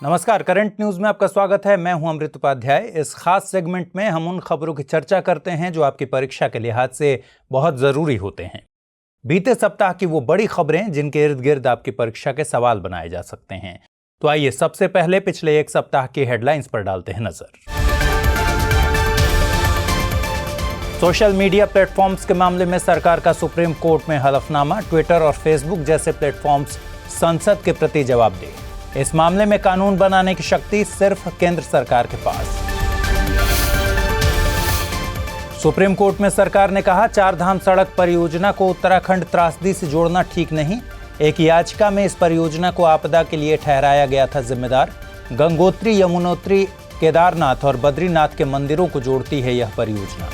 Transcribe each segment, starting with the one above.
नमस्कार, current news में आपका स्वागत है। मैं हूं अमृत उपाध्याय। इस खास सेगमेंट में हम उन खबरों की चर्चा करते हैं जो आपकी परीक्षा के लिहाज से बहुत जरूरी होते हैं। बीते सप्ताह की वो बड़ी खबरें जिनके इर्द गिर्द आपकी परीक्षा के सवाल बनाए जा सकते हैं। तो आइए सबसे पहले पिछले एक सप्ताह की हेडलाइंस पर डालते हैं नजर। सोशल मीडिया प्लेटफॉर्म्स के मामले में सरकार का सुप्रीम कोर्ट में हलफनामा। ट्विटर और फेसबुक जैसे प्लेटफॉर्म्स संसद के प्रति जवाबदेह। इस मामले में कानून बनाने की शक्ति सिर्फ केंद्र सरकार के पास। सुप्रीम कोर्ट में सरकार ने कहा, चारधाम सड़क परियोजना को उत्तराखंड त्रासदी से जोड़ना ठीक नहीं। एक याचिका में इस परियोजना को आपदा के लिए ठहराया गया था जिम्मेदार। गंगोत्री, यमुनोत्री, केदारनाथ और बद्रीनाथ के मंदिरों को जोड़ती है यह परियोजना।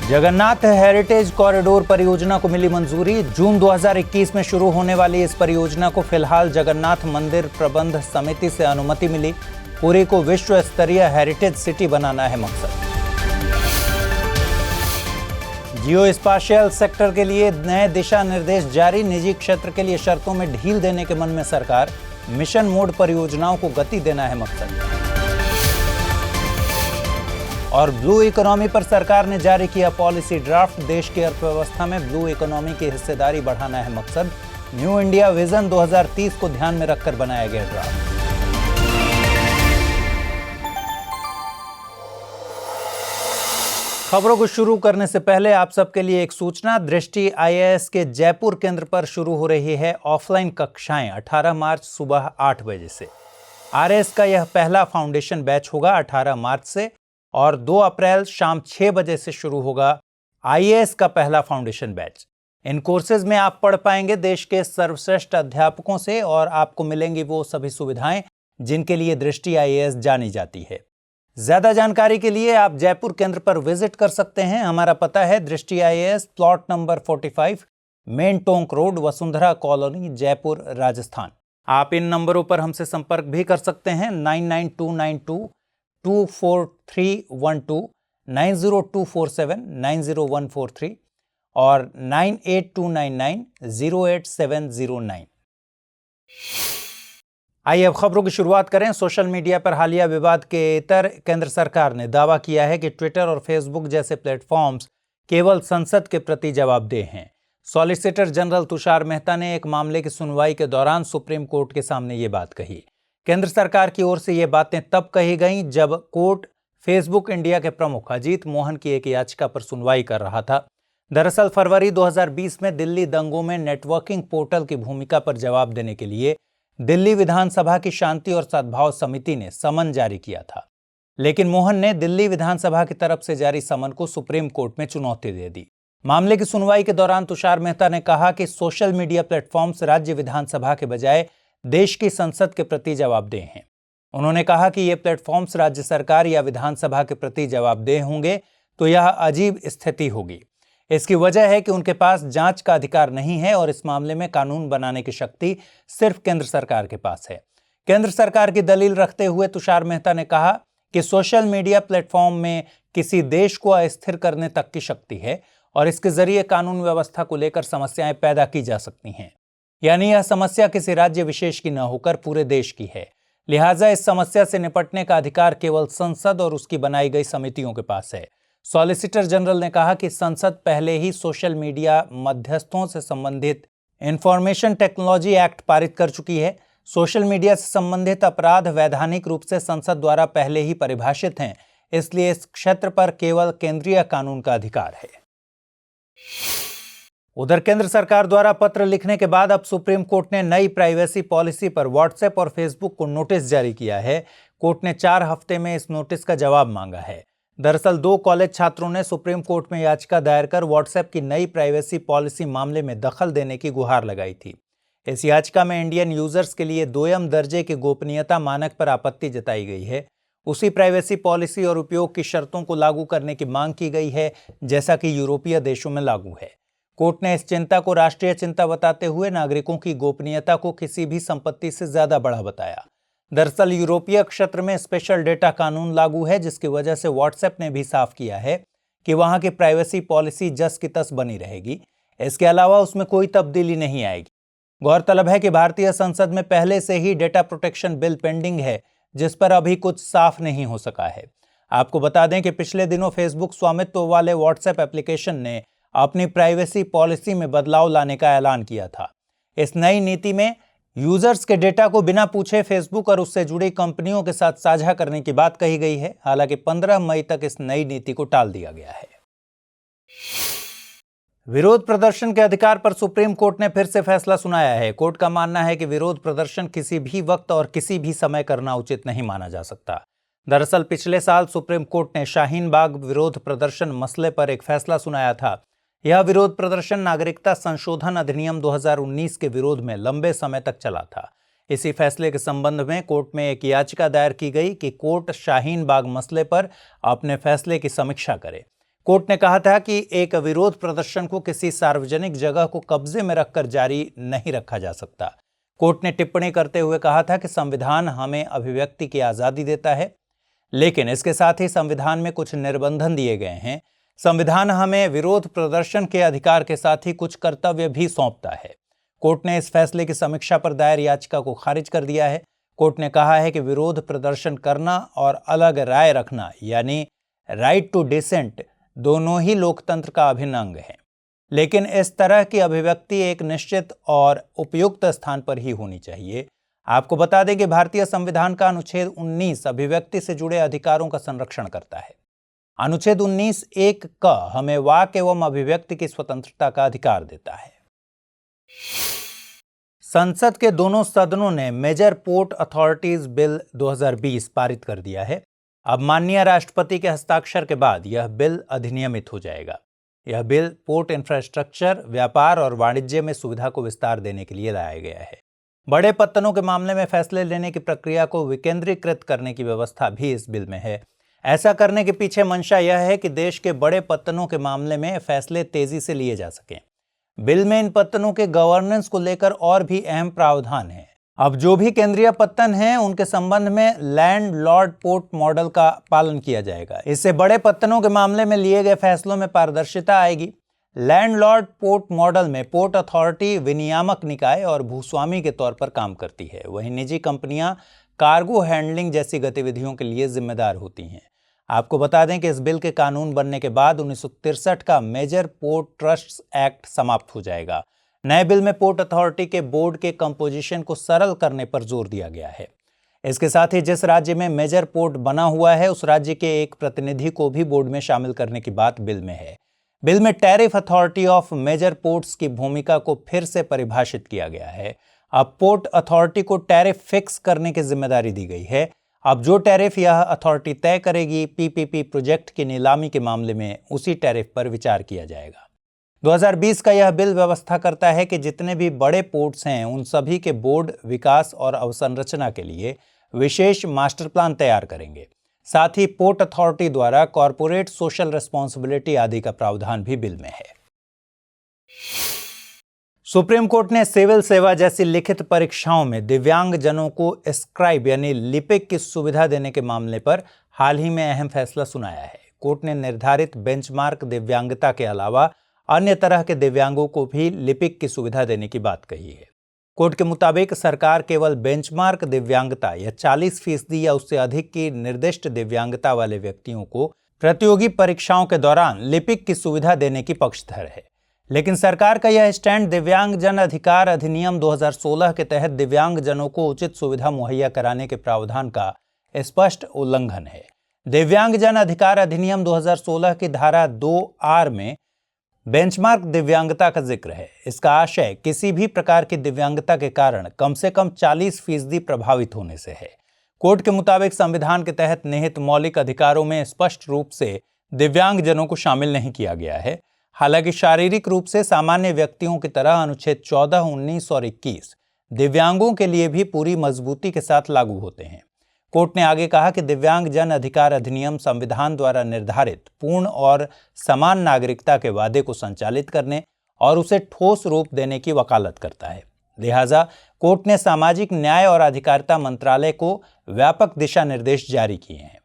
जगन्नाथ हेरिटेज कॉरिडोर परियोजना को मिली मंजूरी। जून 2021 में शुरू होने वाली इस परियोजना को फिलहाल जगन्नाथ मंदिर प्रबंध समिति से अनुमति मिली। पुरी को विश्व स्तरीय हेरिटेज सिटी बनाना है मकसद। जियो स्पाशियल सेक्टर के लिए नए दिशा निर्देश जारी। निजी क्षेत्र के लिए शर्तों में ढील देने के मन में सरकार। मिशन मोड परियोजनाओं को गति देना है मकसद। और ब्लू इकोनॉमी पर सरकार ने जारी किया पॉलिसी ड्राफ्ट। देश की अर्थव्यवस्था में ब्लू इकोनॉमी की हिस्सेदारी बढ़ाना है मकसद। न्यू इंडिया विजन 2030 को ध्यान में रखकर बनाया गया ड्राफ्ट। खबरों को शुरू करने से पहले आप सबके लिए एक सूचना। दृष्टि आईएएस के जयपुर केंद्र पर शुरू हो रही है ऑफलाइन कक्षाएं 18 मार्च सुबह 8 बजे से। आरएएस का यह पहला फाउंडेशन बैच होगा 18 मार्च से, और 2 अप्रैल शाम 6 बजे से शुरू होगा आईएएस का पहला फाउंडेशन बैच। इन कोर्सेज में आप पढ़ पाएंगे देश के सर्वश्रेष्ठ अध्यापकों से, और आपको मिलेंगी वो सभी सुविधाएं जिनके लिए दृष्टि आईएएस जानी जाती है। ज्यादा जानकारी के लिए आप जयपुर केंद्र पर विजिट कर सकते हैं। हमारा पता है दृष्टि IAS, plot number 45, main Tonk road, Vasundhara colony, Jaipur, Rajasthan. आप इन नंबरों पर हमसे संपर्क भी कर सकते हैं। 9929224312, 90247901143 और 9829908709। आइए अब खबरों की शुरुआत करें। सोशल मीडिया पर हालिया विवाद के इतर केंद्र सरकार ने दावा किया है कि ट्विटर और फेसबुक जैसे प्लेटफॉर्म्स केवल संसद के प्रति जवाबदेह हैं। सॉलिसिटर जनरल तुषार मेहता ने एक मामले की सुनवाई के दौरान सुप्रीम कोर्ट के सामने ये बात कही। केंद्र सरकार की ओर से ये बातें तब कही गईं जब कोर्ट फेसबुक इंडिया के प्रमुख अजीत मोहन की एक याचिका पर सुनवाई कर रहा था। दरअसल फरवरी 2020 में दिल्ली दंगों में नेटवर्किंग पोर्टल की भूमिका पर जवाब देने के लिए दिल्ली विधानसभा की शांति और सद्भाव समिति ने समन जारी किया था, लेकिन मोहन ने दिल्ली विधानसभा की तरफ से जारी समन को सुप्रीम कोर्ट में चुनौती दे दी। मामले की सुनवाई के दौरान तुषार मेहता ने कहा कि सोशल मीडिया प्लेटफॉर्म्स राज्य विधानसभा के बजाय देश की संसद के प्रति जवाबदेह हैं। उन्होंने कहा कि ये प्लेटफॉर्म्स राज्य सरकार या विधानसभा के प्रति जवाबदेह होंगे तो यह अजीब स्थिति होगी। इसकी वजह है कि उनके पास जांच का अधिकार नहीं है और इस मामले में कानून बनाने की शक्ति सिर्फ केंद्र सरकार के पास है। केंद्र सरकार की दलील रखते हुए तुषार मेहता ने कहा कि सोशल मीडिया प्लेटफॉर्म में किसी देश को अस्थिर करने तक की शक्ति है और इसके जरिए कानून व्यवस्था को लेकर समस्याएं पैदा की जा सकती हैं। यानी यह समस्या किसी राज्य विशेष की न होकर पूरे देश की है। लिहाजा इस समस्या से निपटने का अधिकार केवल संसद और उसकी बनाई गई समितियों के पास है। सॉलिसिटर जनरल ने कहा कि संसद पहले ही सोशल मीडिया मध्यस्थों से संबंधित इंफॉर्मेशन टेक्नोलॉजी एक्ट पारित कर चुकी है। सोशल मीडिया से संबंधित अपराध वैधानिक रूप से संसद द्वारा पहले ही परिभाषित हैं, इसलिए इस क्षेत्र पर केवल केंद्रीय कानून का अधिकार है। उधर केंद्र सरकार द्वारा पत्र लिखने के बाद अब सुप्रीम कोर्ट ने नई प्राइवेसी पॉलिसी पर व्हाट्सएप और फेसबुक को नोटिस जारी किया है। कोर्ट ने 4 हफ्ते में इस नोटिस का जवाब मांगा है। दरअसल 2 कॉलेज छात्रों ने सुप्रीम कोर्ट में याचिका दायर कर व्हाट्सएप की नई प्राइवेसी पॉलिसी मामले में दखल देने की गुहार लगाई थी। इस याचिका में इंडियन यूजर्स के लिए 2ym दर्जे की गोपनीयता मानक पर आपत्ति जताई गई है। उसी प्राइवेसी पॉलिसी और उपयोग की शर्तों को लागू करने की मांग की गई है, जैसा कि यूरोपीय देशों में लागू है। कोर्ट ने इस चिंता को राष्ट्रीय चिंता बताते हुए नागरिकों की गोपनीयता को किसी भी संपत्ति से ज्यादा बड़ा बताया। दरअसल यूरोपीय क्षेत्र में स्पेशल डेटा कानून लागू है, जिसकी वजह से व्हाट्सएप ने भी साफ किया है कि वहां की प्राइवेसी पॉलिसी जस की तस बनी रहेगी। इसके अलावा उसमें कोई तब्दीली नहीं आएगी। गौरतलब है कि भारतीय संसद में पहले से ही डेटा प्रोटेक्शन बिल पेंडिंग है, जिस पर अभी कुछ साफ नहीं हो सका है। आपको बता दें कि पिछले दिनों फेसबुक स्वामित्व वाले व्हाट्सएप एप्लीकेशन ने अपनी प्राइवेसी पॉलिसी में बदलाव लाने का ऐलान किया था। इस नई नीति में यूजर्स के डेटा को बिना पूछे फेसबुक और उससे जुड़ी कंपनियों के साथ साझा करने की बात कही गई है। हालांकि 15 मई तक इस नई नीति को टाल दिया गया है। विरोध प्रदर्शन के अधिकार पर सुप्रीम कोर्ट ने फिर से फैसला सुनाया है। कोर्ट का मानना है कि विरोध प्रदर्शन किसी भी वक्त और किसी भी समय करना उचित नहीं माना जा सकता। दरअसल पिछले साल सुप्रीम कोर्ट ने शाहीन बाग विरोध प्रदर्शन मसले पर एक फैसला सुनाया था। यह विरोध प्रदर्शन नागरिकता संशोधन अधिनियम 2019 के विरोध में लंबे समय तक चला था। इसी फैसले के संबंध में कोर्ट में एक याचिका दायर की गई कि कोर्ट शाहीन बाग मसले पर अपने फैसले की समीक्षा करे। कोर्ट ने कहा था कि एक विरोध प्रदर्शन को किसी सार्वजनिक जगह को कब्जे में रखकर जारी नहीं रखा जा सकता। कोर्ट ने टिप्पणी करते हुए कहा था कि संविधान हमें अभिव्यक्ति की आजादी देता है, लेकिन इसके साथ ही संविधान में कुछ निर्बंधन दिए गए हैं। संविधान हमें विरोध प्रदर्शन के अधिकार के साथ ही कुछ कर्तव्य भी सौंपता है। कोर्ट ने इस फैसले की समीक्षा पर दायर याचिका को खारिज कर दिया है। कोर्ट ने कहा है कि विरोध प्रदर्शन करना और अलग राय रखना यानी राइट टू डिसेंट दोनों ही लोकतंत्र का अभिन्न अंग है, लेकिन इस तरह की अभिव्यक्ति एक निश्चित और उपयुक्त स्थान पर ही होनी चाहिए। आपको बता दें कि भारतीय संविधान का अनुच्छेद 19 अभिव्यक्ति से जुड़े अधिकारों का संरक्षण करता है। अनुच्छेद 19(1) क हमें वाक एवं अभिव्यक्ति की स्वतंत्रता का अधिकार देता है। संसद के दोनों सदनों ने मेजर पोर्ट अथॉरिटीज बिल 2020 पारित कर दिया है। अब माननीय राष्ट्रपति के हस्ताक्षर के बाद यह बिल अधिनियमित हो जाएगा। यह बिल पोर्ट इंफ्रास्ट्रक्चर, व्यापार और वाणिज्य में सुविधा को विस्तार देने के लिए लाया गया है। बड़े पत्तनों के मामले में फैसले लेने की प्रक्रिया को विकेंद्रीकृत करने की व्यवस्था भी इस बिल में है। ऐसा करने के पीछे मंशा यह है कि देश के बड़े पत्तनों के मामले में फैसले तेजी से लिए जा सकें। बिल में इन पत्तनों के गवर्नेंस को लेकर और भी अहम प्रावधान हैं। अब जो भी केंद्रीय पत्तन हैं, उनके संबंध में लैंड लॉर्ड पोर्ट मॉडल का पालन किया जाएगा। इससे बड़े पत्तनों के मामले में लिए गए फैसलों में पारदर्शिता आएगी। लैंड लॉर्ड पोर्ट मॉडल में पोर्ट अथॉरिटी विनियामक निकाय और भूस्वामी के तौर पर काम करती है, वहीं निजी कंपनियां कार्गो हैंडलिंग जैसी गतिविधियों के लिए जिम्मेदार होती हैं। आपको बता दें कि इस बिल के कानून बनने के बाद 1963 का मेजर पोर्ट ट्रस्ट्स एक्ट समाप्त हो जाएगा। नए बिल में पोर्ट अथॉरिटी के बोर्ड के कंपोजिशन को सरल करने पर जोर दिया गया है। इसके साथ ही जिस राज्य में मेजर पोर्ट बना हुआ है, उस राज्य के एक प्रतिनिधि को भी बोर्ड में शामिल करने की बात बिल में है। बिल में Tariff Authority of Major Ports की भूमिका को फिर से परिभाषित किया गया है। अब पोर्ट अथॉरिटी को टैरिफ फिक्स करने की जिम्मेदारी दी गई है। अब जो टैरिफ यह अथॉरिटी तय करेगी, पीपीपी प्रोजेक्ट की नीलामी के मामले में उसी टैरिफ पर विचार किया जाएगा। 2020 का यह बिल व्यवस्था करता है कि जितने भी बड़े पोर्ट्स हैं, उन सभी के बोर्ड विकास और अवसंरचना के लिए विशेष मास्टर प्लान तैयार करेंगे। साथ ही पोर्ट अथॉरिटी द्वारा कॉरपोरेट सोशल रिस्पॉन्सिबिलिटी आदि का प्रावधान भी बिल में है। सुप्रीम कोर्ट ने सिविल सेवा जैसी लिखित परीक्षाओं में दिव्यांग जनों को स्क्राइब यानी लिपिक की सुविधा देने के मामले पर हाल ही में अहम फैसला सुनाया है। कोर्ट ने निर्धारित बेंचमार्क दिव्यांगता के अलावा अन्य तरह के दिव्यांगों को भी लिपिक की सुविधा देने की बात कही है। कोर्ट के मुताबिक सरकार केवल बेंचमार्क दिव्यांगता या 40% या उससे अधिक की निर्दिष्ट दिव्यांगता वाले व्यक्तियों को प्रतियोगी परीक्षाओं के दौरान लिपिक की सुविधा देने की पक्षधर है। लेकिन सरकार का यह स्टैंड दिव्यांग जन अधिकार अधिनियम 2016 के तहत दिव्यांग जनों को उचित सुविधा मुहैया कराने के प्रावधान का स्पष्ट उल्लंघन है। दिव्यांग जन अधिकार अधिनियम 2016 की धारा 2(r) में बेंचमार्क दिव्यांगता का जिक्र है। इसका आशय किसी भी प्रकार की दिव्यांगता के कारण कम से कम 40% प्रभावित होने से है। कोर्ट के मुताबिक संविधान के तहत निहित मौलिक अधिकारों में स्पष्ट रूप से दिव्यांग जनों को शामिल नहीं किया गया है। हालांकि शारीरिक रूप से सामान्य व्यक्तियों की तरह अनुच्छेद 14, 19 और 21 दिव्यांगों के लिए भी पूरी मजबूती के साथ लागू होते हैं। कोर्ट ने आगे कहा कि दिव्यांग जन अधिकार अधिनियम संविधान द्वारा निर्धारित पूर्ण और समान नागरिकता के वादे को संचालित करने और उसे ठोस रूप देने की वकालत करता है। लिहाजा कोर्ट ने सामाजिक न्याय और अधिकारिता मंत्रालय को व्यापक दिशा निर्देश जारी किए हैं।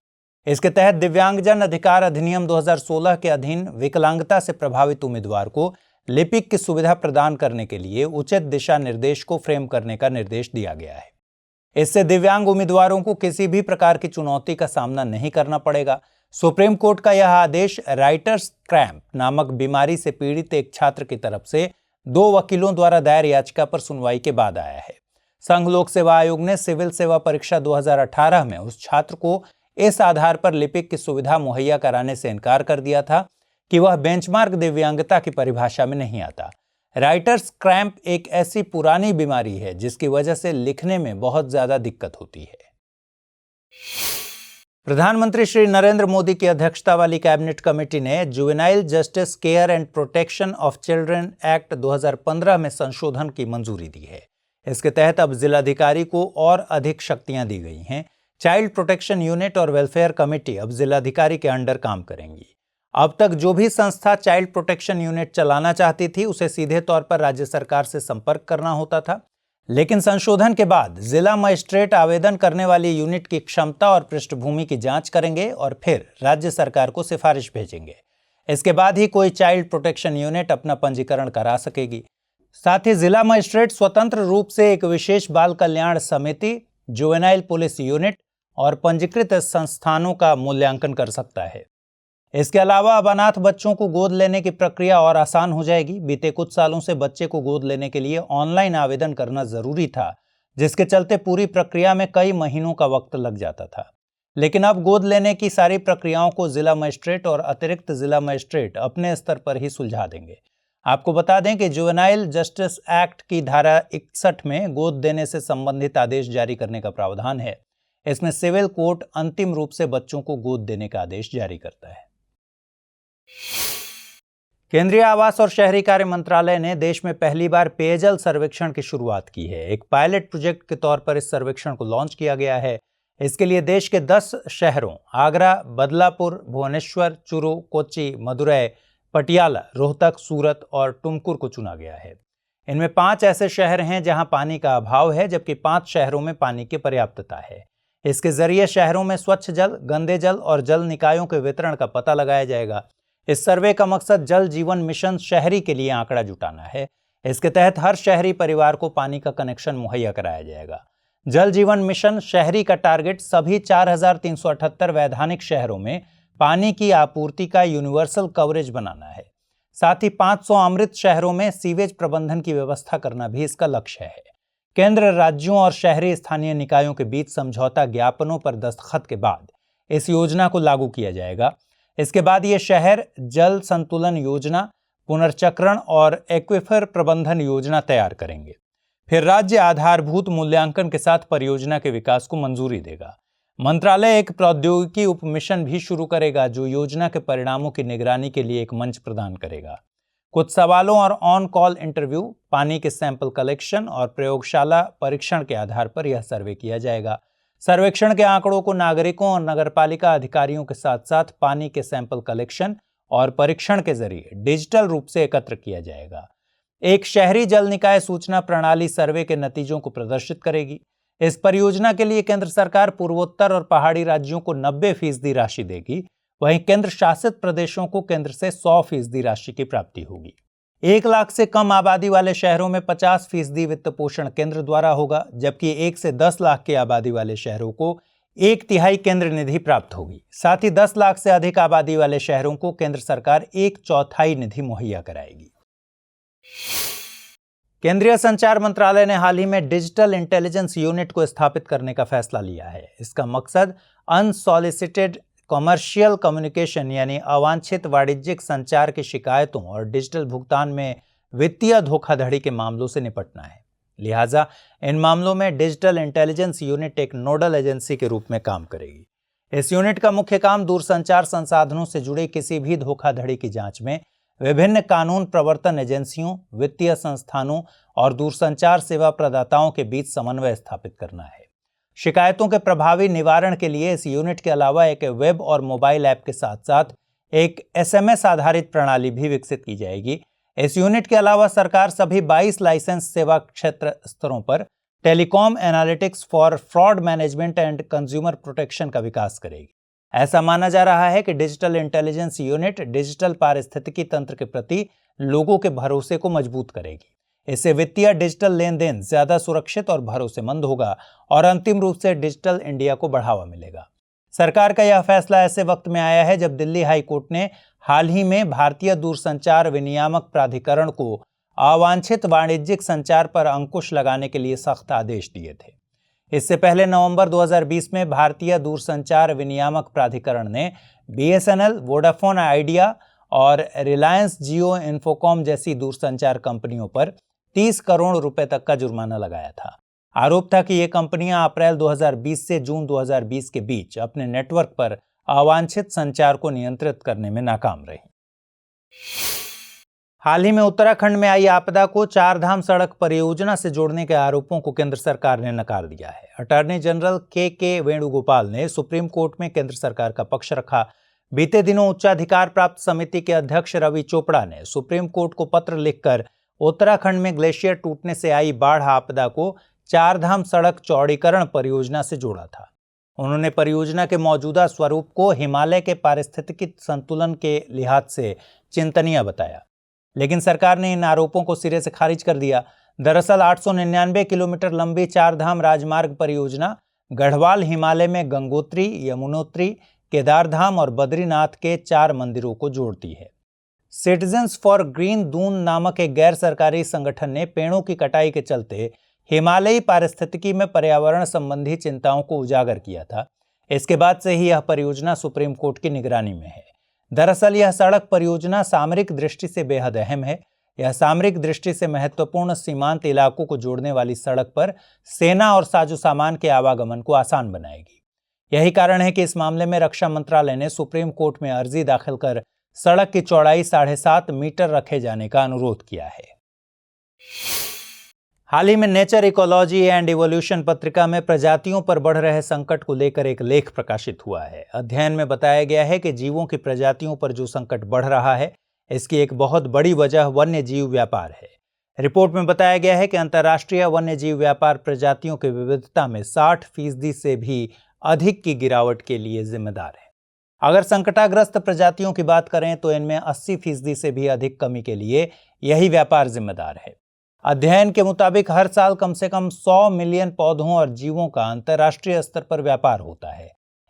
इसके तहत दिव्यांगजन अधिकार अधिनियम 2016 के अधीन विकलांगता से प्रभावित उम्मीदवार को लिपिक की सुविधा प्रदान करने के लिए उचित दिशा निर्देश को फ्रेम करने का निर्देश दिया गया है। इससे दिव्यांग उम्मीदवारों को किसी भी प्रकार की चुनौती का सामना नहीं करना पड़ेगा। सुप्रीम कोर्ट का यह आदेश राइटर्स क्रैम्प नामक बीमारी से पीड़ित एक छात्र की तरफ से 2 वकीलों द्वारा दायर याचिका पर सुनवाई के बाद आया है। संघ लोक सेवा आयोग ने सिविल सेवा परीक्षा 2018 में उस छात्र को इस आधार पर लिपिक की सुविधा मुहैया कराने से इनकार कर दिया था कि वह बेंचमार्क दिव्यांगता की परिभाषा में नहीं आता। राइटर्स क्रैम्प एक ऐसी पुरानी बीमारी है जिसकी वजह से लिखने में बहुत ज्यादा दिक्कत होती है। प्रधानमंत्री श्री नरेंद्र मोदी की अध्यक्षता वाली कैबिनेट कमेटी ने juvenile justice care and protection of children act 2015 में संशोधन की मंजूरी दी है। इसके तहत अब जिलाधिकारी को और अधिक शक्तियां दी गई हैं। चाइल्ड प्रोटेक्शन यूनिट और वेलफेयर कमेटी अब जिलाधिकारी के अंडर काम करेंगी। अब तक जो भी संस्था चाइल्ड प्रोटेक्शन यूनिट चलाना चाहती थी उसे सीधे तौर पर राज्य सरकार से संपर्क करना होता था, लेकिन संशोधन के बाद जिला मजिस्ट्रेट आवेदन करने वाली यूनिट की क्षमता और पृष्ठभूमि की जांच करेंगे और फिर राज्य सरकार को सिफारिश भेजेंगे। इसके बाद ही कोई चाइल्ड प्रोटेक्शन यूनिट अपना पंजीकरण करा सकेगी। साथ ही जिला मजिस्ट्रेट स्वतंत्र रूप से एक विशेष बाल कल्याण समिति, जुवेनाइल पुलिस यूनिट और पंजीकृत संस्थानों का मूल्यांकन कर सकता है। इसके अलावा अब अनाथ बच्चों को गोद लेने की प्रक्रिया और आसान हो जाएगी। बीते कुछ सालों से बच्चे को गोद लेने के लिए ऑनलाइन आवेदन करना जरूरी था, जिसके चलते पूरी प्रक्रिया में कई महीनों का वक्त लग जाता था। लेकिन अब गोद लेने की सारी प्रक्रियाओं को जिला मजिस्ट्रेट और अतिरिक्त जिला मजिस्ट्रेट अपने स्तर पर ही सुलझा देंगे। आपको बता दें कि जुवेनाइल जस्टिस एक्ट की धारा 61 में गोद देने से संबंधित आदेश जारी करने का प्रावधान है। इसमें सिविल कोर्ट अंतिम रूप से बच्चों को गोद देने का आदेश जारी करता है। केंद्रीय आवास और शहरी कार्य मंत्रालय ने देश में पहली बार पेयजल सर्वेक्षण की शुरुआत की है। एक पायलट प्रोजेक्ट के तौर पर इस सर्वेक्षण को लॉन्च किया गया है। इसके लिए देश के 10 शहरों आगरा, बदलापुर, भुवनेश्वर, चूरू, कोच्चि, मदुरै, पटियाला, रोहतक, सूरत और टुमकुर को चुना गया है। इनमें 5 ऐसे शहर हैं जहां पानी का अभाव है, जबकि 5 शहरों में पानी की पर्याप्तता है। इसके जरिए शहरों में स्वच्छ जल, गंदे जल और जल निकायों के वितरण का पता लगाया जाएगा। इस सर्वे का मकसद जल जीवन मिशन शहरी के लिए आंकड़ा जुटाना है। इसके तहत हर शहरी परिवार को पानी का कनेक्शन मुहैया कराया जाएगा। जल जीवन मिशन शहरी का टारगेट सभी 4378 वैधानिक शहरों में पानी की आपूर्ति का यूनिवर्सल कवरेज बनाना है। साथ ही 500 अमृत शहरों में सीवेज प्रबंधन की व्यवस्था करना भी इसका लक्ष्य है। केंद्र, राज्यों और शहरी स्थानीय निकायों के बीच समझौता ज्ञापनों पर दस्तखत के बाद इस योजना को लागू किया जाएगा। इसके बाद ये शहर जल संतुलन योजना, पुनर्चक्रण और एक्विफर प्रबंधन योजना तैयार करेंगे। फिर राज्य आधारभूत मूल्यांकन के साथ परियोजना के विकास को मंजूरी देगा। मंत्रालय एक प्रौद्योगिकी उपमिशन भी शुरू करेगा जो योजना के परिणामों की निगरानी के लिए एक मंच प्रदान करेगा। कुछ सवालों और ऑन कॉल इंटरव्यू, पानी के सैंपल कलेक्शन और प्रयोगशाला परीक्षण के आधार पर यह सर्वे किया जाएगा। सर्वेक्षण के आंकड़ों को नागरिकों और नगरपालिका अधिकारियों के साथ साथ पानी के सैंपल कलेक्शन और परीक्षण के जरिए डिजिटल रूप से एकत्र किया जाएगा। एक शहरी जल निकाय सूचना प्रणाली सर्वे के नतीजों को प्रदर्शित करेगी। इस परियोजना के लिए केंद्र सरकार पूर्वोत्तर और पहाड़ी राज्यों को 90% राशि देगी, वहीं केंद्र शासित प्रदेशों को केंद्र से 100% राशि की प्राप्ति होगी। 1 लाख से कम आबादी वाले शहरों में 50% वित्त पोषण केंद्र द्वारा होगा, जबकि 1 से 10 लाख की आबादी वाले शहरों को 1/3 केंद्र निधि प्राप्त होगी। साथ ही 10 लाख से अधिक आबादी वाले शहरों को केंद्र सरकार 1/4 निधि मुहैया कराएगी। केंद्रीय संचार मंत्रालय ने हाल ही में डिजिटल इंटेलिजेंस यूनिट को स्थापित करने का फैसला लिया है। इसका मकसद अनसॉलिसिटेड कमर्शियल कम्युनिकेशन यानी अवांछित वाणिज्यिक संचार की शिकायतों और डिजिटल भुगतान में वित्तीय धोखाधड़ी के मामलों से निपटना है। लिहाजा इन मामलों में डिजिटल इंटेलिजेंस यूनिट एक नोडल एजेंसी के रूप में काम करेगी। इस यूनिट का मुख्य काम दूरसंचार संसाधनों से जुड़े किसी भी धोखाधड़ी की जांच में विभिन्न कानून प्रवर्तन एजेंसियों, वित्तीय संस्थानों और दूरसंचार सेवा प्रदाताओं के बीच समन्वय स्थापित करना है। शिकायतों के प्रभावी निवारण के लिए इस यूनिट के अलावा एक वेब और मोबाइल ऐप के साथ साथ एक SMS आधारित प्रणाली भी विकसित की जाएगी। इस यूनिट के अलावा सरकार सभी 22 लाइसेंस सेवा क्षेत्र स्तरों पर telecom analytics for fraud management and consumer protection का विकास करेगी। ऐसा माना जा रहा है कि डिजिटल इंटेलिजेंस यूनिट डिजिटल पारिस्थितिकी तंत्र के प्रति लोगों के भरोसे को मजबूत करेगी। इससे वित्तीय डिजिटल लेन देन ज्यादा सुरक्षित और भरोसेमंद होगा और अंतिम रूप से डिजिटल इंडिया को बढ़ावा मिलेगा। सरकार का यह फैसला ऐसे वक्त में आया है जब दिल्ली हाई कोर्ट ने हाल ही में भारतीय दूरसंचार विनियामक प्राधिकरण को अवांछित वाणिज्यिक संचार पर अंकुश लगाने के लिए सख्त आदेश दिए थे। इससे पहले नवंबर 2020 में भारतीय दूरसंचार विनियामक प्राधिकरण ने BSNL, वोडाफोन आइडिया और रिलायंस जियो इन्फोकॉम जैसी दूरसंचार कंपनियों पर 30 करोड़ रुपए तक का जुर्माना लगाया था। आरोप था कि ये कंपनियां अप्रैल 2020 से जून 2020 के बीच अपने नेटवर्क पर अवांछित संचार को नियंत्रित करने में नाकाम रही। हाल ही में उत्तराखंड में आई आपदा को चारधाम सड़क परियोजना से जोड़ने के आरोपों को केंद्र सरकार ने नकार दिया है। अटॉर्नी जनरल के वेणुगोपाल ने सुप्रीम कोर्ट में केंद्र सरकार का पक्ष रखा। बीते दिनों उच्चाधिकार प्राप्त समिति के अध्यक्ष रवि चोपड़ा ने सुप्रीम कोर्ट को पत्र लिखकर उत्तराखंड में ग्लेशियर टूटने से आई बाढ़ आपदा को चारधाम सड़क चौड़ीकरण परियोजना से जोड़ा था। उन्होंने परियोजना के मौजूदा स्वरूप को हिमालय के पारिस्थितिकी संतुलन के लिहाज से चिंतनीय बताया, लेकिन सरकार ने इन आरोपों को सिरे से खारिज कर दिया। दरअसल 899 किलोमीटर लंबी चारधाम राजमार्ग परियोजना गढ़वाल हिमालय में गंगोत्री, यमुनोत्री, केदारधाम और बद्रीनाथ के 4 मंदिरों को जोड़ती है। सिटीजन्स फॉर ग्रीन दून नामक एक गैर सरकारी संगठन ने पेड़ों की कटाई के चलते हिमालयी पारिस्थितिकी में पर्यावरण संबंधी चिंताओं को उजागर किया था। इसके बाद से ही यह परियोजना सुप्रीम कोर्ट की निगरानी में है। दरअसल यह सड़क परियोजना सामरिक दृष्टि से बेहद अहम है। यह सामरिक दृष्टि से महत्वपूर्ण सीमांत इलाकों को जोड़ने वाली सड़क पर सेना और साजो सामान के आवागमन को आसान बनाएगी। यही कारण है कि इस मामले में रक्षा मंत्रालय ने सुप्रीम कोर्ट में अर्जी दाखिल कर सड़क की चौड़ाई 7.5 मीटर रखे जाने का अनुरोध किया है। हाल ही में नेचर इकोलॉजी एंड इवोल्यूशन पत्रिका में प्रजातियों पर बढ़ रहे संकट को लेकर एक लेख प्रकाशित हुआ है। अध्ययन में बताया गया है कि जीवों की प्रजातियों पर जो संकट बढ़ रहा है, इसकी एक बहुत बड़ी वजह वन्य जीव व्यापार है। रिपोर्ट में बताया गया है कि अंतर्राष्ट्रीय वन्य जीव व्यापार प्रजातियों की विविधता में 60% से भी अधिक की गिरावट के लिए जिम्मेदार है। अगर संकटाग्रस्त प्रजातियों की बात करें तो इनमें 80% से भी अधिक कमी के लिए यही व्यापार जिम्मेदार है। अध्ययन के मुताबिक हर साल कम से कम 100 मिलियन पौधों और जीवों का अंतर्राष्ट्रीय स्तर पर व्यापार होता है।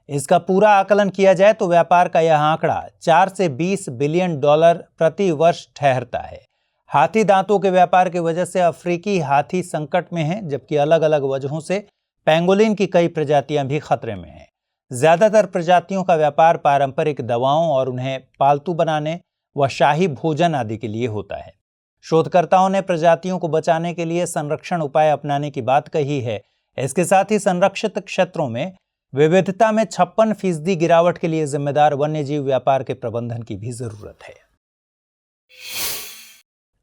इसका पूरा आकलन किया जाए तो व्यापार का यह आंकड़ा 4 से 20 बिलियन डॉलर प्रति वर्ष ठहरता है। हाथी दांतों के व्यापार की वजह से अफ्रीकी हाथी संकट में है, जबकि अलग अलग वजहों से पेंगोलिन की कई प्रजातियां भी खतरे में हैं। ज्यादातर प्रजातियों का व्यापार पारंपरिक दवाओं और उन्हें पालतू बनाने व शाही भोजन आदि के लिए होता है। शोधकर्ताओं ने प्रजातियों को बचाने के लिए संरक्षण उपाय अपनाने की बात कही है। इसके साथ ही संरक्षित क्षेत्रों में विविधता में 56% गिरावट के लिए जिम्मेदार वन्यजीव व्यापार के प्रबंधन की भी जरूरत है।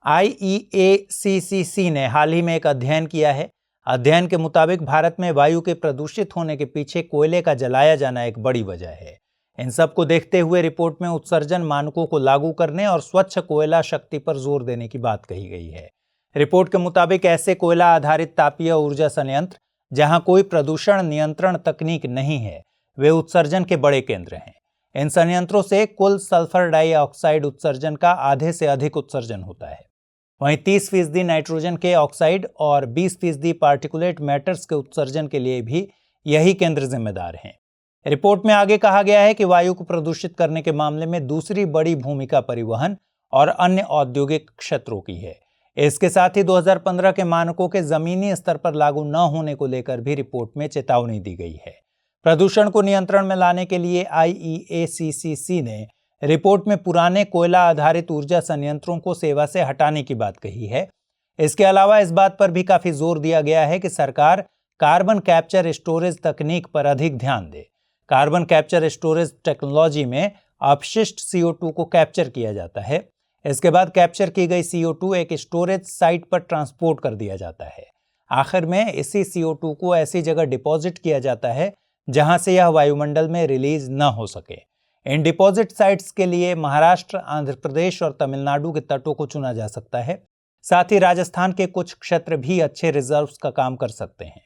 IEACCC ने हाल ही में एक अध्ययन किया है। अध्ययन के मुताबिक भारत में वायु के प्रदूषित होने के पीछे कोयले का जलाया जाना एक बड़ी वजह है। इन सब को देखते हुए रिपोर्ट में उत्सर्जन मानकों को लागू करने और स्वच्छ कोयला शक्ति पर जोर देने की बात कही गई है। रिपोर्ट के मुताबिक ऐसे कोयला आधारित तापीय ऊर्जा संयंत्र जहां कोई प्रदूषण नियंत्रण तकनीक नहीं है, वे उत्सर्जन के बड़े केंद्र हैं। इन संयंत्रों से कुल सल्फर डाइऑक्साइड उत्सर्जन का आधे से अधिक उत्सर्जन होता है। वहीं 30% नाइट्रोजन के ऑक्साइड और 20% पार्टिकुलेट मैटर्स के उत्सर्जन के लिए भी यही केंद्र जिम्मेदार हैं। रिपोर्ट में आगे कहा गया है कि वायु को प्रदूषित करने के मामले में दूसरी बड़ी भूमिका परिवहन और अन्य औद्योगिक क्षेत्रों की है। इसके साथ ही 2015 के मानकों के जमीनी स्तर पर लागू न होने को लेकर भी रिपोर्ट में चेतावनी दी गई है। प्रदूषण को नियंत्रण में लाने के लिए IEACCC ने रिपोर्ट में पुराने कोयला आधारित ऊर्जा संयंत्रों को सेवा से हटाने की बात कही है। इसके अलावा इस बात पर भी काफी जोर दिया गया है कि सरकार कार्बन कैप्चर स्टोरेज तकनीक पर अधिक ध्यान दे। कार्बन कैप्चर स्टोरेज टेक्नोलॉजी में अपशिष्ट CO2 को कैप्चर किया जाता है। इसके बाद कैप्चर की गई CO2 एक स्टोरेज साइट पर ट्रांसपोर्ट कर दिया जाता है। आखिर में इसी CO2 को ऐसी जगह डिपॉजिट किया जाता है जहां से यह वायुमंडल में रिलीज न हो सके। इन डिपॉजिट साइट्स के लिए महाराष्ट्र, आंध्र प्रदेश और तमिलनाडु के तटों को चुना जा सकता है। साथ ही राजस्थान के कुछ क्षेत्र भी अच्छे रिजर्व्स का काम कर सकते हैं।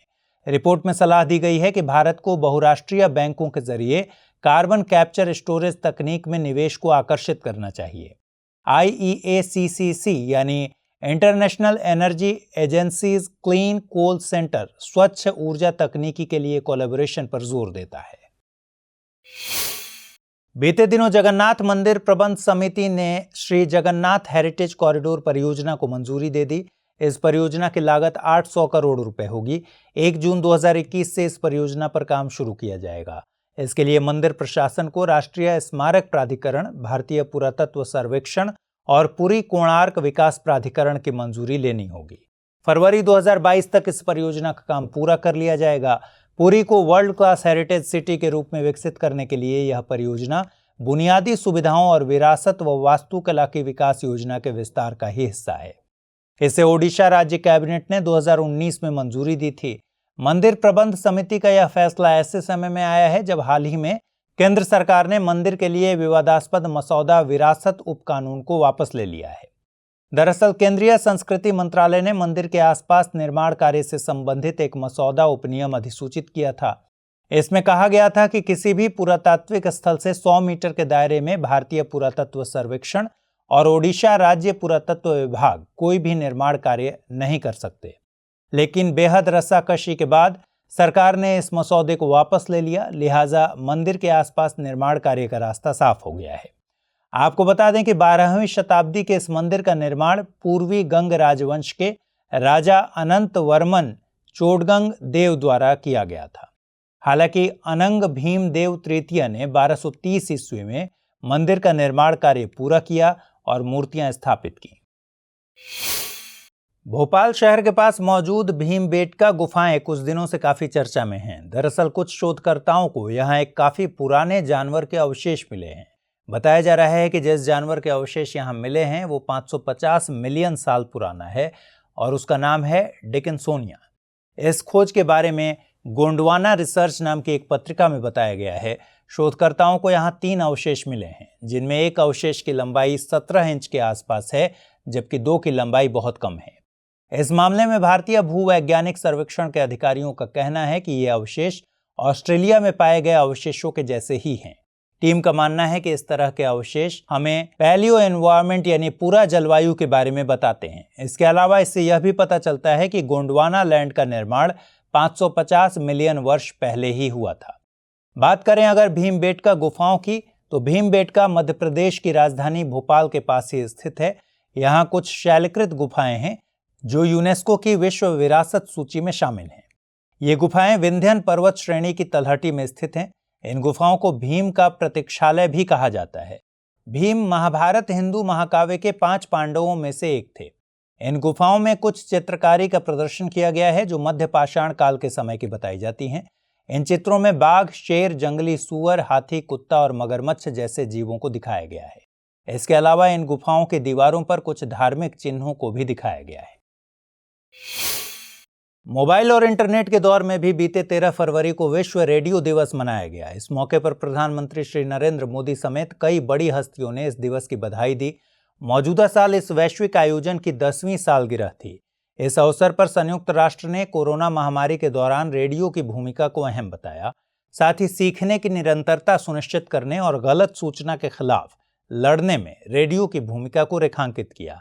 रिपोर्ट में सलाह दी गई है कि भारत को बहुराष्ट्रीय बैंकों के जरिए कार्बन कैप्चर स्टोरेज तकनीक में निवेश को आकर्षित करना चाहिए। IEACCC यानी International Energy Agencies Clean Coal Centre स्वच्छ ऊर्जा तकनीकी के लिए कोलैबोरेशन पर जोर देता है। बीते दिनों जगन्नाथ मंदिर प्रबंध समिति ने श्री जगन्नाथ हेरिटेज कॉरिडोर परियोजना को मंजूरी दे दी। इस परियोजना की लागत 800 करोड़ रुपए होगी। 1 जून 2021 से इस परियोजना पर काम शुरू किया जाएगा। इसके लिए मंदिर प्रशासन को राष्ट्रीय स्मारक प्राधिकरण, भारतीय पुरातत्व सर्वेक्षण और पुरी कोणार्क विकास प्राधिकरण की मंजूरी लेनी होगी। फरवरी 2022 तक इस परियोजना का काम पूरा कर लिया जाएगा। पुरी को वर्ल्ड क्लास हेरिटेज सिटी के रूप में विकसित करने के लिए यह परियोजना बुनियादी सुविधाओं और विरासत व वास्तुकला की विकास योजना के विस्तार का ही हिस्सा है। इसे ओडिशा राज्य कैबिनेट ने 2019 में मंजूरी दी थी। मंदिर प्रबंध समिति का यह फैसला ऐसे समय में आया है जब हाल ही में केंद्र सरकार ने मंदिर के लिए विवादास्पद मसौदा विरासत उपकानून को वापस ले लिया है। दरअसल केंद्रीय संस्कृति मंत्रालय ने मंदिर के आसपास निर्माण कार्य से संबंधित एक मसौदा उपनियम अधिसूचित किया था। इसमें कहा गया था कि किसी भी पुरातात्विक स्थल से 100 मीटर के दायरे में भारतीय पुरातत्व सर्वेक्षण और ओडिशा राज्य पुरातत्व विभाग कोई भी निर्माण कार्य नहीं कर सकते। लेकिन बेहद रस्साकशी के बाद सरकार ने इस मसौदे को वापस ले लिया, लिहाजा मंदिर के आसपास निर्माण कार्य का रास्ता साफ हो गया है। आपको बता दें कि 12वीं शताब्दी के इस मंदिर का निर्माण पूर्वी गंग राजवंश के राजा अनंत वर्मन चोडगंग देव द्वारा किया गया था। हालांकि अनंग भीम देव तृतीय ने 1230 ईस्वी में मंदिर का निर्माण कार्य पूरा किया और मूर्तियां स्थापित की। भोपाल शहर के पास मौजूद भीमबेटका गुफाएं कुछ दिनों से काफी चर्चा में हैं। दरअसल कुछ शोधकर्ताओं को यहां एक काफी पुराने जानवर के अवशेष मिले हैं। बताया जा रहा है कि जिस जानवर के अवशेष यहां मिले हैं वो 550 मिलियन साल पुराना है और उसका नाम है डिकिंसोनिया। इस खोज के बारे में गोंडवाना रिसर्च नाम की एक पत्रिका में बताया गया है। शोधकर्ताओं को यहाँ 3 अवशेष मिले हैं, जिनमें एक अवशेष की लंबाई 17 इंच के आसपास है, जबकि 2 की लंबाई बहुत कम है। इस मामले में भारतीय भूवैज्ञानिक सर्वेक्षण के अधिकारियों का कहना है कि ये अवशेष ऑस्ट्रेलिया में पाए गए अवशेषों के जैसे ही हैं। टीम का मानना है कि इस तरह के अवशेष हमें पैलियो एनवायरनमेंट यानी पूरा जलवायु के बारे में बताते हैं। इसके अलावा इससे यह भी पता चलता है कि गोंडवाना लैंड का निर्माण 550 मिलियन वर्ष पहले ही हुआ था। बात करें अगर भीमबेटका गुफाओं की, तो भीमबेटका मध्य प्रदेश की राजधानी भोपाल के पास ही स्थित है। यहाँ कुछ शैलकृत गुफाएं हैं जो यूनेस्को की विश्व विरासत सूची में शामिल हैं। ये गुफाएं विंध्यन पर्वत श्रेणी की तलहटी में स्थित हैं। इन गुफाओं को भीम का प्रतीक्षालय भी कहा जाता है। भीम महाभारत हिंदू महाकाव्य के 5 पांडवों में से एक थे। इन गुफाओं में कुछ चित्रकारी का प्रदर्शन किया गया है जो मध्य पाषाण काल के समय की बताई जाती हैं। इन चित्रों में बाघ, शेर, जंगली सूअर, हाथी, कुत्ता और मगरमच्छ जैसे जीवों को दिखाया गया है। इसके अलावा इन गुफाओं की दीवारों पर कुछ धार्मिक चिन्हों को भी दिखाया गया है। मोबाइल और इंटरनेट के दौर में भी बीते 13 फरवरी को विश्व रेडियो दिवस मनाया गया। इस मौके पर प्रधानमंत्री श्री नरेंद्र मोदी समेत कई बड़ी हस्तियों ने इस दिवस की बधाई दी। मौजूदा साल इस वैश्विक आयोजन की 10वीं सालगिरह थी। इस अवसर पर संयुक्त राष्ट्र ने कोरोना महामारी के दौरान रेडियो की भूमिका को अहम बताया। साथ ही सीखने की निरंतरता सुनिश्चित करने और गलत सूचना के खिलाफ लड़ने में रेडियो की भूमिका को रेखांकित किया।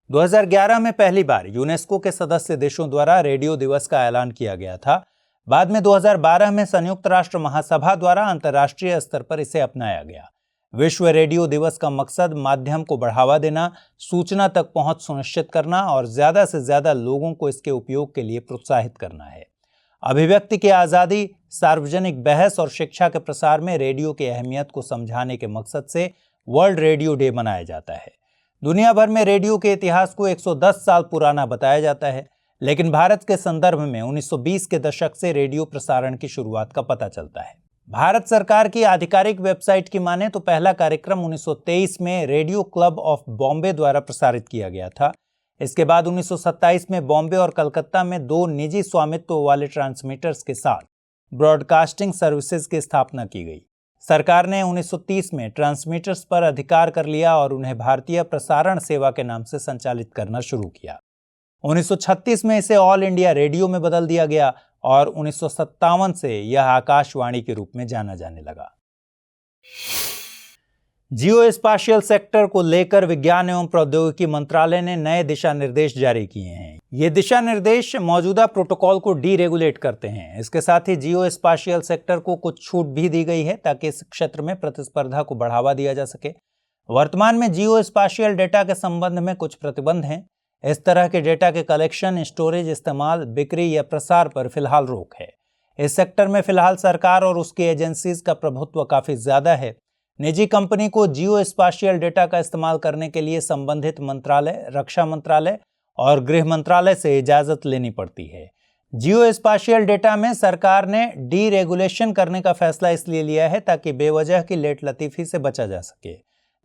2011 में पहली बार यूनेस्को के सदस्य देशों द्वारा रेडियो दिवस का ऐलान किया गया था। बाद में 2012 में संयुक्त राष्ट्र महासभा द्वारा अंतर्राष्ट्रीय स्तर पर इसे अपनाया गया। विश्व रेडियो दिवस का मकसद माध्यम को बढ़ावा देना, सूचना तक पहुंच सुनिश्चित करना और ज्यादा से ज्यादा लोगों को इसके उपयोग के लिए प्रोत्साहित करना है। अभिव्यक्ति की आजादी, सार्वजनिक बहस और शिक्षा के प्रसार में रेडियो की अहमियत को समझाने के मकसद से वर्ल्ड रेडियो डे मनाया जाता है। दुनिया भर में रेडियो के इतिहास को 110 साल पुराना बताया जाता है, लेकिन भारत के संदर्भ में 1920 के दशक से रेडियो प्रसारण की शुरुआत का पता चलता है। भारत सरकार की आधिकारिक वेबसाइट की माने तो पहला कार्यक्रम 1923 में रेडियो क्लब ऑफ बॉम्बे द्वारा प्रसारित किया गया था। इसके बाद 1927 में बॉम्बे और कलकत्ता में 2 निजी स्वामित्व वाले ट्रांसमीटर्स के साथ ब्रॉडकास्टिंग सर्विसेज की स्थापना की गई। सरकार ने 1930 में ट्रांसमीटर्स पर अधिकार कर लिया और उन्हें भारतीय प्रसारण सेवा के नाम से संचालित करना शुरू किया। 1936 में इसे ऑल इंडिया रेडियो में बदल दिया गया और 1957 से यह आकाशवाणी के रूप में जाना जाने लगा। जियो स्पाशियल सेक्टर को लेकर विज्ञान एवं प्रौद्योगिकी मंत्रालय ने नए दिशा निर्देश जारी किए हैं। ये दिशा निर्देश मौजूदा प्रोटोकॉल को डीरेगुलेट करते हैं। इसके साथ ही जियो स्पाशियल सेक्टर को कुछ छूट भी दी गई है ताकि इस क्षेत्र में प्रतिस्पर्धा को बढ़ावा दिया जा सके। वर्तमान में जियो स्पाशियल डेटा के संबंध में कुछ प्रतिबंध हैं। इस तरह के डेटा के कलेक्शन, स्टोरेज, इस्तेमाल, बिक्री या प्रसार पर फिलहाल रोक है। इस सेक्टर में फिलहाल सरकार और उसकी एजेंसीज का प्रभुत्व काफी ज्यादा है। निजी कंपनी को जियो स्पाशियल डेटा का इस्तेमाल करने के लिए संबंधित मंत्रालय, रक्षा मंत्रालय और गृह मंत्रालय से इजाजत लेनी पड़ती है। जियो स्पाशियल डेटा में सरकार ने डीरेगुलेशन करने का फैसला इसलिए लिया है ताकि बेवजह की लेट लतीफी से बचा जा सके।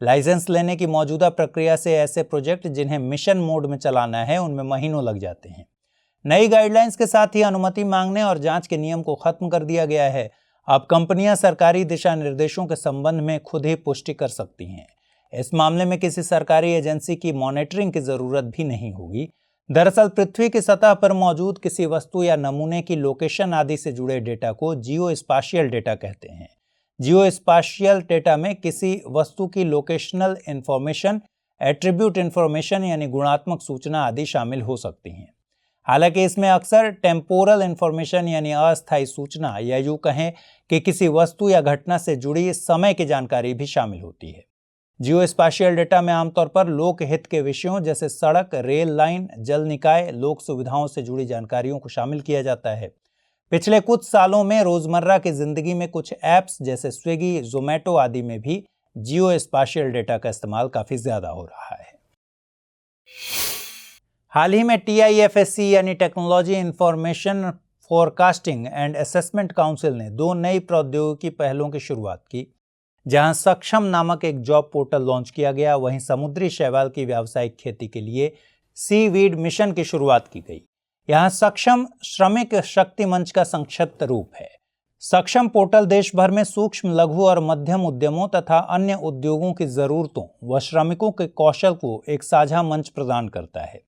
लाइसेंस लेने की मौजूदा प्रक्रिया से ऐसे प्रोजेक्ट जिन्हें मिशन मोड में चलाना है उनमें महीनों लग जाते हैं। नई गाइडलाइंस के साथ ही अनुमति मांगने और जांच के नियम को खत्म कर दिया गया है। अब कंपनियां सरकारी दिशा निर्देशों के संबंध में खुद ही पुष्टि कर सकती हैं। इस मामले में किसी सरकारी एजेंसी की मॉनिटरिंग की जरूरत भी नहीं होगी। दरअसल पृथ्वी की सतह पर मौजूद किसी वस्तु या नमूने की लोकेशन आदि से जुड़े डेटा को जियो स्पाशियल डेटा कहते हैं। जियो स्पाशियल डेटा में किसी वस्तु की लोकेशनल इंफॉर्मेशन, एट्रीब्यूट इंफॉर्मेशन यानी गुणात्मक सूचना आदि शामिल हो सकती हैं। हालांकि इसमें अक्सर टेम्पोरल इंफॉर्मेशन यानी अस्थायी सूचना या यूं कहें कि किसी वस्तु या घटना से जुड़ी समय की जानकारी भी शामिल होती है। जियो स्पाशियल डेटा में आमतौर पर लोक हित के विषयों जैसे सड़क, रेल लाइन, जल निकाय, लोक सुविधाओं से जुड़ी जानकारियों को शामिल किया जाता है। पिछले कुछ सालों में रोजमर्रा की जिंदगी में कुछ ऐप्स जैसे स्विगी, जोमेटो आदि में भी जियो स्पाशियल डेटा का इस्तेमाल काफी ज्यादा हो रहा है। हाल ही में TIFSC यानी technology information forecasting and assessment council ने 2 नई प्रौद्योगिकी पहलों की शुरुआत की, जहां सक्षम नामक एक जॉब पोर्टल लॉन्च किया गया। वहीं समुद्री शैवाल की व्यावसायिक खेती के लिए सीवीड मिशन की शुरुआत की गई। यहां सक्षम श्रमिक शक्ति मंच का संक्षिप्त रूप है। सक्षम पोर्टल देश भर में सूक्ष्म, लघु और मध्यम उद्यमों तथा अन्य उद्योगों की जरूरतों व श्रमिकों के कौशल को एक साझा मंच प्रदान करता है।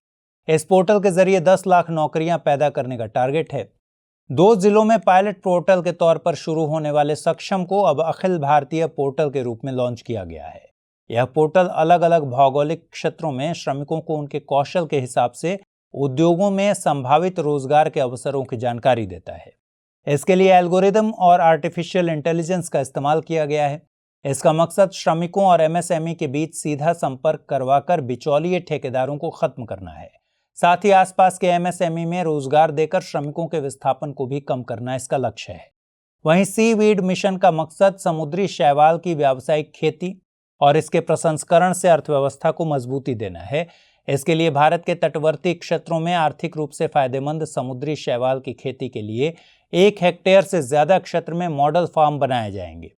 इस पोर्टल के जरिए 10 लाख नौकरियां पैदा करने का टारगेट है। 2 जिलों में पायलट पोर्टल के तौर पर शुरू होने वाले सक्षम को अब अखिल भारतीय पोर्टल के रूप में लॉन्च किया गया है। यह पोर्टल अलग अलग भौगोलिक क्षेत्रों में श्रमिकों को उनके कौशल के हिसाब से उद्योगों में संभावित रोजगार के अवसरों की जानकारी देता है। इसके लिए एल्गोरिदम और आर्टिफिशियल इंटेलिजेंस का इस्तेमाल किया गया है। इसका मकसद श्रमिकों और MSME के बीच सीधा संपर्क करवाकर बिचौलिए ठेकेदारों को खत्म करना है। साथ ही आसपास के MSME में रोजगार देकर श्रमिकों के विस्थापन को भी कम करना इसका लक्ष्य है। वहीं सीवीड मिशन का मकसद समुद्री शैवाल की व्यावसायिक खेती और इसके प्रसंस्करण से अर्थव्यवस्था को मजबूती देना है। इसके लिए भारत के तटवर्ती क्षेत्रों में आर्थिक रूप से फायदेमंद समुद्री शैवाल की खेती के लिए 1 हेक्टेयर से ज्यादा क्षेत्र में मॉडल फार्म बनाए जाएंगे।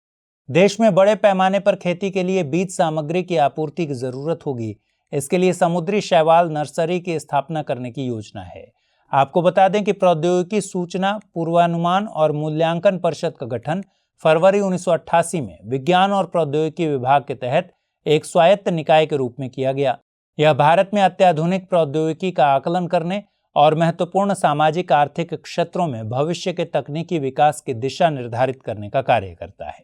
देश में बड़े पैमाने पर खेती के लिए बीज सामग्री की आपूर्ति की जरूरत होगी। इसके लिए समुद्री शैवाल नर्सरी की स्थापना करने की योजना है। आपको बता दें कि प्रौद्योगिकी, सूचना, पूर्वानुमान और मूल्यांकन परिषद का गठन फरवरी 1988 में विज्ञान और प्रौद्योगिकी विभाग के तहत एक स्वायत्त निकाय के रूप में किया गया। यह भारत में अत्याधुनिक प्रौद्योगिकी का आकलन करने और महत्वपूर्ण सामाजिक आर्थिक क्षेत्रों में भविष्य के तकनीकी विकास की दिशा निर्धारित करने का कार्य करता है।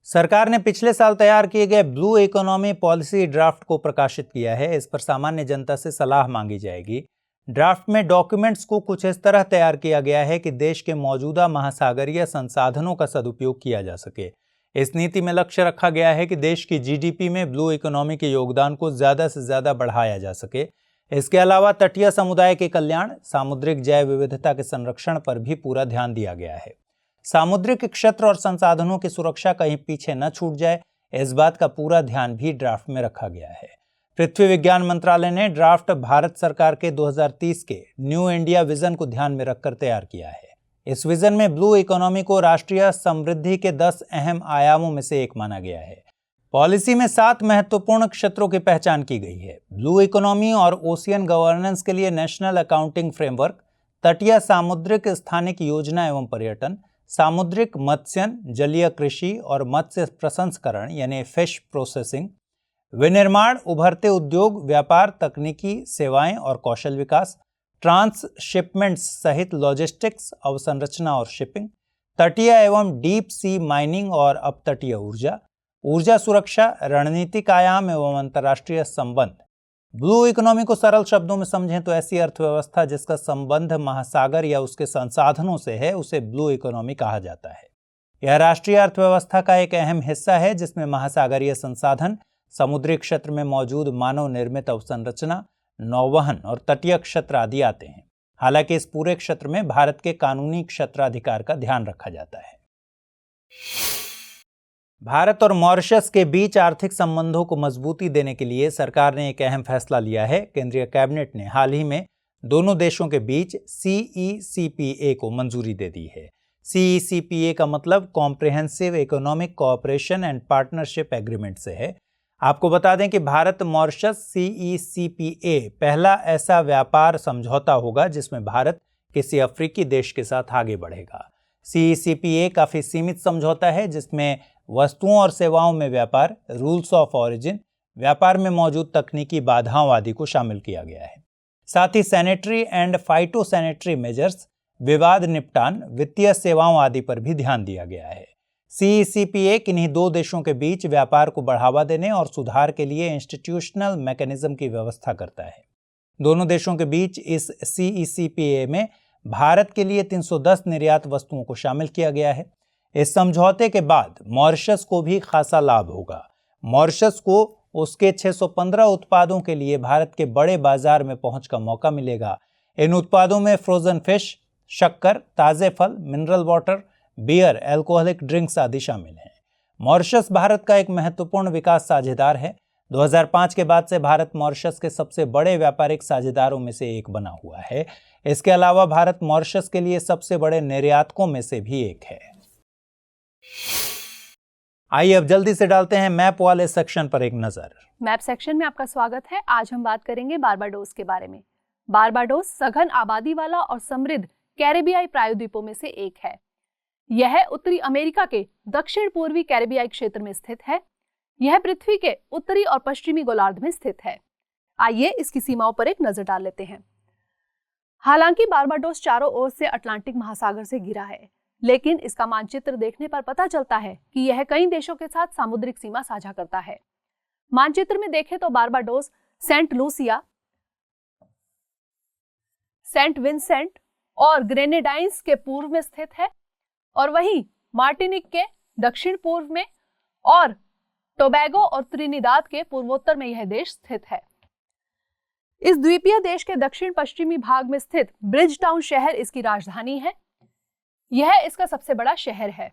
सरकार ने पिछले साल तैयार किए गए ब्लू इकोनॉमी पॉलिसी ड्राफ्ट को प्रकाशित किया है। इस पर सामान्य जनता से सलाह मांगी जाएगी। ड्राफ्ट में डॉक्यूमेंट्स को कुछ इस तरह तैयार किया गया है कि देश के मौजूदा महासागरीय संसाधनों का सदुपयोग किया जा सके। इस नीति में लक्ष्य रखा गया है कि देश की GDP में ब्लू इकोनॉमी के योगदान को ज्यादा से ज्यादा बढ़ाया जा सके। इसके अलावा तटीय समुदाय के कल्याण, सामुद्रिक जैव विविधता के संरक्षण पर भी पूरा ध्यान दिया गया है। सामुद्रिक क्षेत्र और संसाधनों की सुरक्षा कहीं पीछे न छूट जाए, इस बात का पूरा ध्यान भी ड्राफ्ट में रखा गया है। पृथ्वी विज्ञान मंत्रालय ने ड्राफ्ट भारत सरकार के 2030 के न्यू इंडिया विजन को ध्यान में रखकर तैयार किया है। इस विजन में ब्लू इकोनॉमी को राष्ट्रीय समृद्धि के 10 अहम आयामों में से एक माना गया है। पॉलिसी में 7 महत्वपूर्ण क्षेत्रों की पहचान की गई है। ब्लू इकोनॉमी और ओशियन गवर्नेंस के लिए नेशनल अकाउंटिंग फ्रेमवर्क, तटीय सामुद्रिक स्थानिक योजना एवं पर्यटन, सामुद्रिक मत्स्यन, जलीय कृषि और मत्स्य प्रसंस्करण यानी फिश प्रोसेसिंग, विनिर्माण, उभरते उद्योग, व्यापार, तकनीकी सेवाएं और कौशल विकास, ट्रांसशिपमेंट्स सहित लॉजिस्टिक्स, अवसंरचना और शिपिंग, तटीय एवं डीप सी माइनिंग और अपतटीय ऊर्जा, ऊर्जा सुरक्षा, रणनीतिक आयाम एवं अंतर्राष्ट्रीय संबंध। ब्लू इकोनॉमी को सरल शब्दों में समझें तो ऐसी अर्थव्यवस्था जिसका संबंध महासागर या उसके संसाधनों से है, उसे ब्लू इकोनॉमी कहा जाता है। यह राष्ट्रीय अर्थव्यवस्था का एक अहम हिस्सा है जिसमें महासागरीय संसाधन, समुद्री क्षेत्र में मौजूद मानव निर्मित अवसंरचना, नौवहन और तटीय क्षेत्र आदि आते हैं। हालांकि इस पूरे क्षेत्र में भारत के कानूनी क्षेत्राधिकार का ध्यान रखा जाता है। भारत और मॉरिशस के बीच आर्थिक संबंधों को मजबूती देने के लिए सरकार ने एक अहम फैसला लिया है। केंद्रीय कैबिनेट ने हाल ही में दोनों देशों के बीच CECPA को मंजूरी दे दी है। CECPA का मतलब comprehensive economic cooperation and partnership agreement से है। आपको बता दें कि भारत मॉरिशस CECPA पहला ऐसा व्यापार समझौता होगा जिसमें भारत किसी अफ्रीकी देश के साथ आगे बढ़ेगा। CECPA काफी सीमित समझौता है जिसमें वस्तुओं और सेवाओं में व्यापार, रूल्स ऑफ ऑरिजिन, व्यापार में मौजूद तकनीकी बाधाओं आदि को शामिल किया गया है। साथ ही सैनिटरी एंड फाइटोसैनिटरी मेजर्स, विवाद निपटान, वित्तीय सेवाओं आदि पर भी ध्यान दिया गया है। CECPA किन्हीं दो देशों के बीच व्यापार को बढ़ावा देने और सुधार के लिए इंस्टीट्यूशनल मैकेनिज्म की व्यवस्था करता है। दोनों देशों के बीच इस CECPA में भारत के लिए 310 निर्यात वस्तुओं को शामिल किया गया है। इस समझौते के बाद मॉरिशस को भी खासा लाभ होगा। मॉरिशस को उसके 615 उत्पादों के लिए भारत के बड़े बाजार में पहुंच का मौका मिलेगा। इन उत्पादों में फ्रोजन फिश, शक्कर, ताजे फल, mineral water, beer, alcoholic drinks आदि शामिल हैं। मॉरिशस भारत का एक महत्वपूर्ण विकास साझेदार है। 2005 के बाद से भारत मॉरिशस के सबसे बड़े व्यापारिक साझेदारों में से एक बना हुआ है। इसके अलावा भारत मॉरिशस के लिए सबसे बड़े निर्यातकों में से भी एक है। आइए अब जल्दी से डालते हैं मैप वाले सेक्शन पर एक नजर। मैप सेक्शन में आपका स्वागत है। आज हम बात करेंगे बारबाडोस के बारे में। बारबाडोस सघन आबादी वाला और समृद्ध कैरेबियाई प्रायद्वीपों में से एक है। यह उत्तरी अमेरिका के दक्षिण पूर्वी कैरेबियाई क्षेत्र में स्थित है। यह पृथ्वी के उत्तरी और पश्चिमी गोलार्ध में स्थित है। आइए इसकी सीमाओं पर एक नजर डाल लेते हैं। हालांकि बारबाडोस चारों ओर से अटलांटिक महासागर से घिरा है, लेकिन इसका मानचित्र देखने पर पता चलता है कि यह कई देशों के साथ सामुद्रिक सीमा साझा करता है। मानचित्र में देखें तो Barbados Saint Lucia, Saint Vincent और ग्रेनेडाइंस के पूर्व में स्थित है, और वहीं मार्टिनिक के दक्षिण पूर्व में और टोबैगो और त्रिनिदाद के पूर्वोत्तर में यह देश स्थित है। इस द्वीपीय देश के दक्षिण पश्चिमी भाग में स्थित ब्रिज टाउन शहर इसकी राजधानी है। यह इसका सबसे बड़ा शहर है।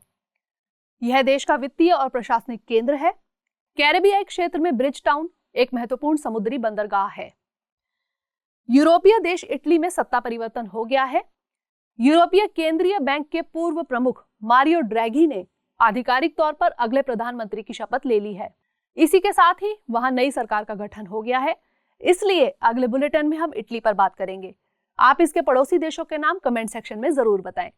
यह देश का वित्तीय और प्रशासनिक केंद्र है। कैरेबियाई क्षेत्र में ब्रिज टाउन एक महत्वपूर्ण समुद्री बंदरगाह है। यूरोपीय देश इटली में सत्ता परिवर्तन हो गया है। यूरोपीय केंद्रीय बैंक के पूर्व प्रमुख मारियो ड्रैगी ने आधिकारिक तौर पर अगले प्रधानमंत्री की शपथ ले ली है। इसी के साथ ही वहां नई सरकार का गठन हो गया है। इसलिए अगले बुलेटिन में हम इटली पर बात करेंगे। आप इसके पड़ोसी देशों के नाम कमेंट सेक्शन में जरूर बताएं।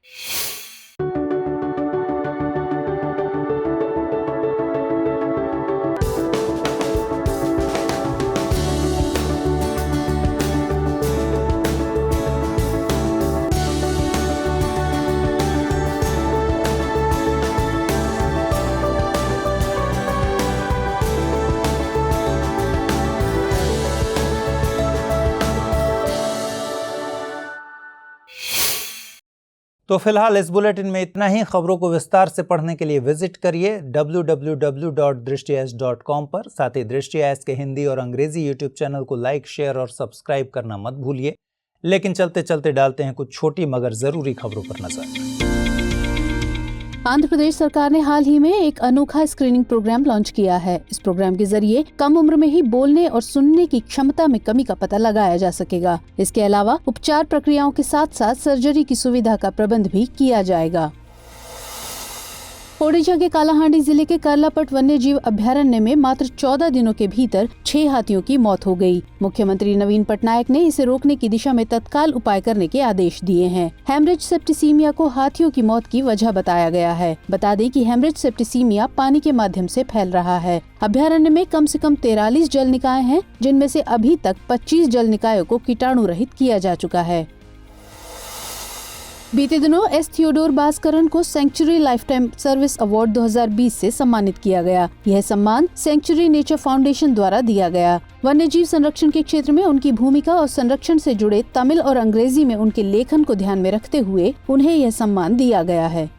तो फिलहाल इस बुलेटिन में इतना ही। खबरों को विस्तार से पढ़ने के लिए विजिट करिए www.drishtyas.com पर। साथ ही दृष्टि एस के हिंदी और अंग्रेजी यूट्यूब चैनल को लाइक, शेयर और सब्सक्राइब करना मत भूलिए। लेकिन चलते चलते डालते हैं कुछ छोटी मगर जरूरी खबरों पर नजर। आंध्र प्रदेश सरकार ने हाल ही में एक अनोखा स्क्रीनिंग प्रोग्राम लॉन्च किया है। इस प्रोग्राम के जरिए कम उम्र में ही बोलने और सुनने की क्षमता में कमी का पता लगाया जा सकेगा। इसके अलावा उपचार प्रक्रियाओं के साथ साथ सर्जरी की सुविधा का प्रबंध भी किया जाएगा। ओडिशा के कालाहांडी जिले के करलापट वन्य जीव अभयारण्य में मात्र 14 दिनों के भीतर 6 हाथियों की मौत हो गई। मुख्यमंत्री नवीन पटनायक ने इसे रोकने की दिशा में तत्काल उपाय करने के आदेश दिए हैं। हेमरेज सेप्टिसीमिया को हाथियों की मौत की वजह बताया गया है। बता दें कि हेमरेज सेप्टिसीमिया पानी के माध्यम से फैल रहा है। अभयारण्य में कम से कम 43 जल निकाय हैं, जिनमें से अभी तक 25 जल निकायों को कीटाणु रहित किया जा चुका है। बीते दिनों एस थियोडोर भास्करन को सेंचुरी लाइफटाइम सर्विस अवार्ड 2020 से सम्मानित किया गया। यह सम्मान सेंचुरी नेचर फाउंडेशन द्वारा दिया गया। वन्य जीव संरक्षण के क्षेत्र में उनकी भूमिका और संरक्षण से जुड़े तमिल और अंग्रेजी में उनके लेखन को ध्यान में रखते हुए उन्हें यह सम्मान दिया गया है।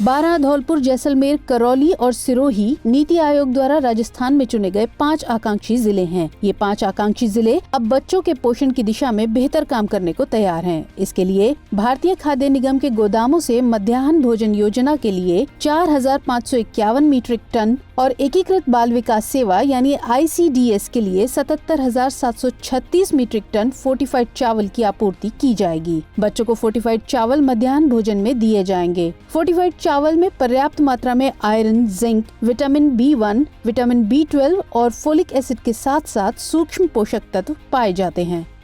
बारां, धौलपुर, जैसलमेर, करौली और सिरोही नीति आयोग द्वारा राजस्थान में चुने गए 5 आकांक्षी जिले हैं। ये 5 आकांक्षी जिले अब बच्चों के पोषण की दिशा में बेहतर काम करने को तैयार हैं। इसके लिए भारतीय खाद्य निगम के गोदामों से मध्याह्न भोजन योजना के लिए 4,551 मीट्रिक टन और एकीकृत बाल विकास सेवा यानी ICDS के लिए 77,736 मीट्रिक टन फोर्टिफाइड चावल की आपूर्ति की जाएगी। बच्चों को फोर्टिफाइड चावल मध्याह्न भोजन में दिए जाएंगे। फोर्टिफाइड चावल में पर्याप्त मात्रा में iron, zinc, vitamin B1, vitamin B12 और फोलिक एसिड के साथ साथ सूक्ष्म पोषक तत्व पाए जाते हैं।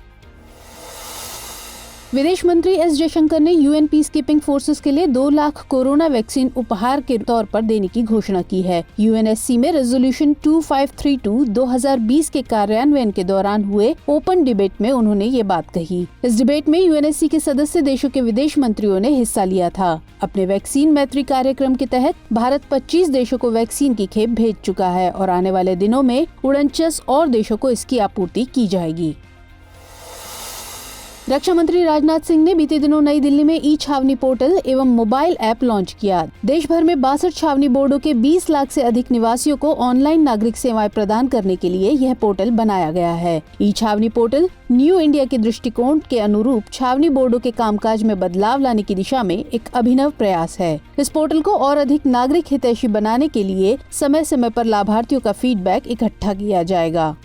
विदेश मंत्री एस जयशंकर ने UN पीस कीपिंग फोर्सेस के लिए 2 लाख कोरोना वैक्सीन उपहार के तौर पर देने की घोषणा की है। UNSC में रेजोल्यूशन 2532 2020 के कार्यान्वयन के दौरान हुए ओपन डिबेट में उन्होंने ये बात कही। इस डिबेट में UNSC के सदस्य देशों के विदेश मंत्रियों ने हिस्सा लिया था। अपने वैक्सीन मैत्री कार्यक्रम के तहत भारत 25 देशों को वैक्सीन की खेप भेज चुका है और आने वाले दिनों में 49 और देशों को इसकी आपूर्ति की जाएगी। रक्षा मंत्री राजनाथ सिंह ने बीते दिनों नई दिल्ली में ई-छावनी पोर्टल एवं मोबाइल ऐप लॉन्च किया। देश भर में 62 छावनी बोर्डों के 20 लाख से अधिक निवासियों को ऑनलाइन नागरिक सेवाएं प्रदान करने के लिए यह पोर्टल बनाया गया है। ई-छावनी पोर्टल न्यू इंडिया के दृष्टिकोण के अनुरूप छावनी बोर्डों के कामकाज में बदलाव लाने की दिशा में एक अभिनव प्रयास है। इस पोर्टल को और अधिक नागरिक हितैषी बनाने के लिए समय समय पर लाभार्थियों का फीडबैक इकट्ठा किया जाएगा।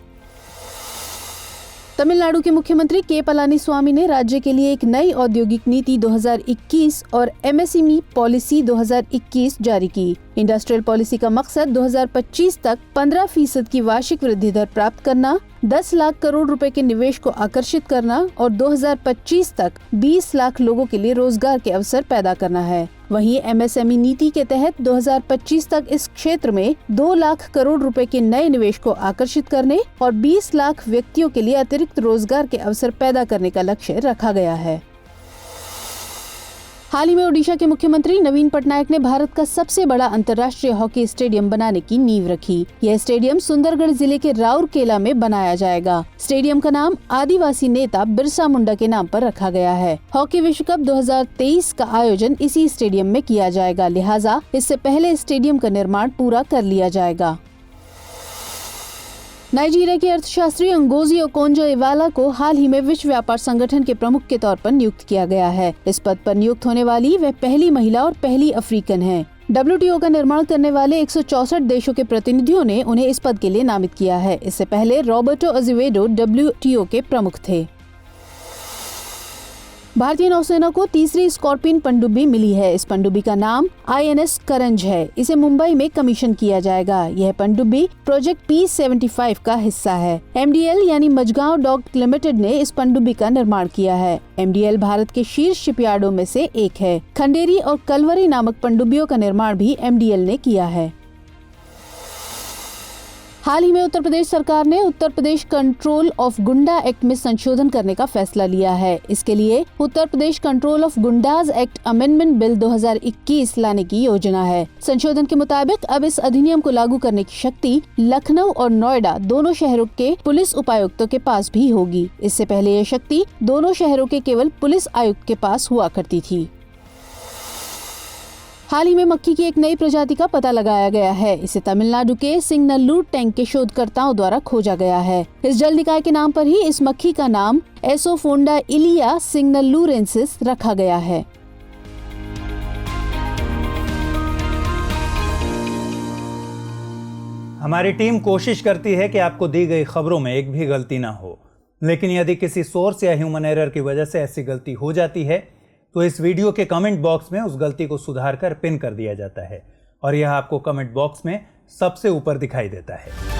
तमिलनाडु के मुख्यमंत्री के पलानीस्वामी ने राज्य के लिए एक नई औद्योगिक नीति 2021 और MSME पॉलिसी 2021 जारी की। इंडस्ट्रियल पॉलिसी का मकसद 2025 तक 15% की वार्षिक वृद्धि दर प्राप्त करना, 10 लाख करोड़ रुपए के निवेश को आकर्षित करना और 2025 तक 20 लाख लोगों के लिए रोजगार के अवसर पैदा करना है। वहीं MSME नीति के तहत 2025 तक इस क्षेत्र में 2 लाख करोड़ रुपए के नए निवेश को आकर्षित करने और 20 लाख व्यक्तियों के लिए अतिरिक्त रोजगार के अवसर पैदा करने का लक्ष्य रखा गया है। हाल ही में ओडिशा के मुख्यमंत्री नवीन पटनायक ने भारत का सबसे बड़ा अंतर्राष्ट्रीय हॉकी स्टेडियम बनाने की नींव रखी। यह स्टेडियम सुंदरगढ़ जिले के राउरकेला में बनाया जाएगा। स्टेडियम का नाम आदिवासी नेता बिरसा मुंडा के नाम पर रखा गया है। हॉकी विश्व कप 2023 का आयोजन इसी स्टेडियम में किया जाएगा, लिहाजा इससे पहले स्टेडियम का निर्माण पूरा कर लिया जाएगा। नाइजीरिया के अर्थशास्त्री अंगोजी ओकोंजो-इवेला को हाल ही में विश्व व्यापार संगठन के प्रमुख के तौर पर नियुक्त किया गया है। इस पद पर नियुक्त होने वाली वह पहली महिला और पहली अफ्रीकन है। WTO का निर्माण करने वाले 164 देशों के प्रतिनिधियों ने उन्हें इस पद के लिए नामित किया है। इससे पहले रॉबर्टो अज़ेवेडो WTO के प्रमुख थे। भारतीय नौसेना को तीसरी स्कॉर्पियन पनडुब्बी मिली है। इस पनडुब्बी का नाम INS करंज है। इसे मुंबई में कमीशन किया जाएगा। यह पनडुब्बी प्रोजेक्ट P75 का हिस्सा है। MDL यानी मझगांव डॉक लिमिटेड ने इस पनडुब्बी का निर्माण किया है। MDL भारत के शीर्ष शिपयार्डों में से एक है। खंडेरी और कलवरी नामक पनडुब्बियों का निर्माण भी MDL ने किया है। हाल ही में उत्तर प्रदेश सरकार ने Uttar Pradesh control of goonda act में संशोधन करने का फैसला लिया है। इसके लिए Uttar Pradesh control of goondas act amendment bill 2021 लाने की योजना है। संशोधन के मुताबिक अब इस अधिनियम को लागू करने की शक्ति लखनऊ और नोएडा दोनों शहरों के पुलिस उपायुक्तों के पास भी होगी। इससे पहले यह शक्ति दोनों शहरों के केवल पुलिस आयुक्त के पास हुआ करती थी। हाल ही में मक्खी की एक नई प्रजाति का पता लगाया गया है। इसे तमिलनाडु के सिंगनल्लूर टैंक के शोधकर्ताओं द्वारा खोजा गया है। इस जल निकाय के नाम पर ही इस मक्खी का नाम एसोफोंडा इलिया सिंगनल्लूरेंसिस रखा गया है। हमारी टीम कोशिश करती है कि आपको दी गई खबरों में एक भी गलती ना हो, लेकिन यदि किसी सोर्स या ह्यूमन एरर की वजह से ऐसी गलती हो जाती है तो इस वीडियो के कमेंट बॉक्स में उस गलती को सुधार कर पिन कर दिया जाता है और यह आपको कमेंट बॉक्स में सबसे ऊपर दिखाई देता है।